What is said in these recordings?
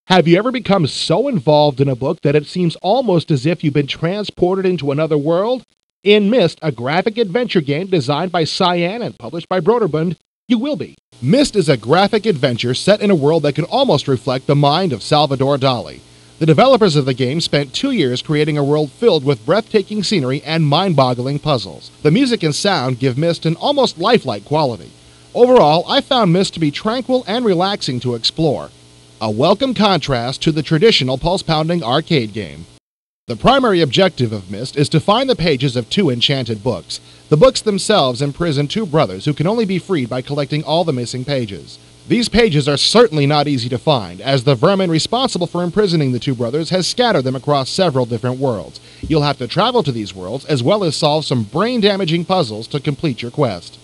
Have you ever become so involved in a book that it seems almost as if you've been transported into another world? In Myst, a graphic adventure game designed by Cyan and published by Brøderbund, you will be. Myst is a graphic adventure set in a world that can almost reflect the mind of Salvador Dali. The developers of the game spent 2 years creating a world filled with breathtaking scenery and mind-boggling puzzles. The music and sound give Myst an almost lifelike quality. Overall, I found Myst to be tranquil and relaxing to explore. A welcome contrast to the traditional pulse-pounding arcade game. The primary objective of Myst is to find the pages of 2 enchanted books. The books themselves imprison 2 brothers who can only be freed by collecting all the missing pages. These pages are certainly not easy to find, as the vermin responsible for imprisoning the 2 brothers has scattered them across several different worlds. You'll have to travel to these worlds, as well as solve some brain-damaging puzzles to complete your quest.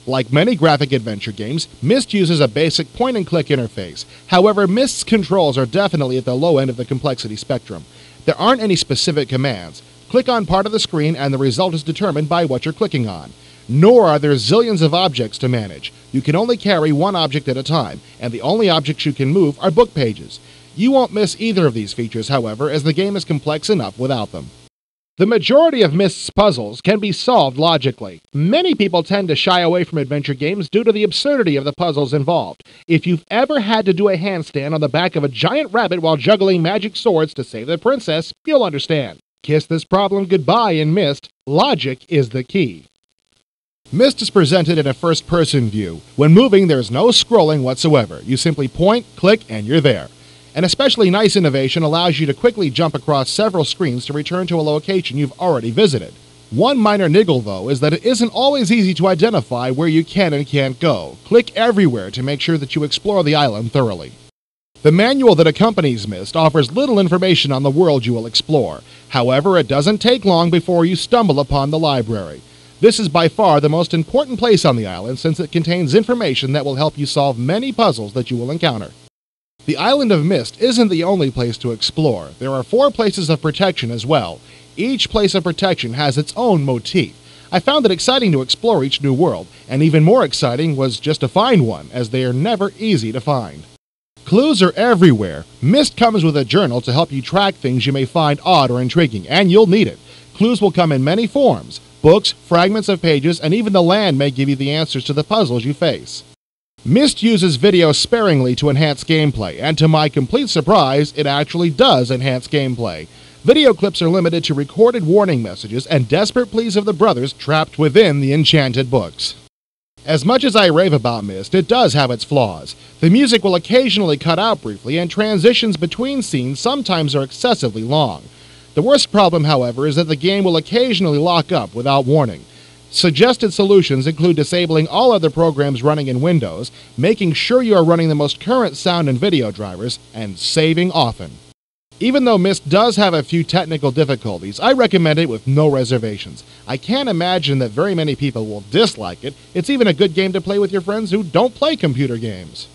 Like many graphic adventure games, Myst uses a basic point-and-click interface. However, Myst's controls are definitely at the low end of the complexity spectrum. There aren't any specific commands. Click on part of the screen and the result is determined by what you're clicking on. Nor are there zillions of objects to manage. You can only carry 1 object at a time, and the only objects you can move are book pages. You won't miss either of these features, however, as the game is complex enough without them. The majority of Myst's puzzles can be solved logically. Many people tend to shy away from adventure games due to the absurdity of the puzzles involved. If you've ever had to do a handstand on the back of a giant rabbit while juggling magic swords to save the princess, you'll understand. Kiss this problem goodbye in Myst. Logic is the key. Myst is presented in a first-person view. When moving, there's no scrolling whatsoever. You simply point, click, and you're there. An especially nice innovation allows you to quickly jump across several screens to return to a location you've already visited. One minor niggle, though, is that it isn't always easy to identify where you can and can't go. Click everywhere to make sure that you explore the island thoroughly. The manual that accompanies Myst offers little information on the world you will explore. However, it doesn't take long before you stumble upon the library. This is by far the most important place on the island since it contains information that will help you solve many puzzles that you will encounter. The island of Myst isn't the only place to explore. There are 4 places of protection as well. Each place of protection has its own motif. I found it exciting to explore each new world, and even more exciting was just to find one, as they are never easy to find. Clues are everywhere. Myst comes with a journal to help you track things you may find odd or intriguing, and you'll need it. Clues will come in many forms. Books, fragments of pages, and even the land may give you the answers to the puzzles you face. Myst uses video sparingly to enhance gameplay, and to my complete surprise, it actually does enhance gameplay. Video clips are limited to recorded warning messages and desperate pleas of the brothers trapped within the enchanted books. As much as I rave about Myst, it does have its flaws. The music will occasionally cut out briefly, and transitions between scenes sometimes are excessively long. The worst problem, however, is that the game will occasionally lock up without warning. Suggested solutions include disabling all other programs running in Windows, making sure you are running the most current sound and video drivers, and saving often. Even though Myst does have a few technical difficulties, I recommend it with no reservations. I can't imagine that very many people will dislike it. It's even a good game to play with your friends who don't play computer games.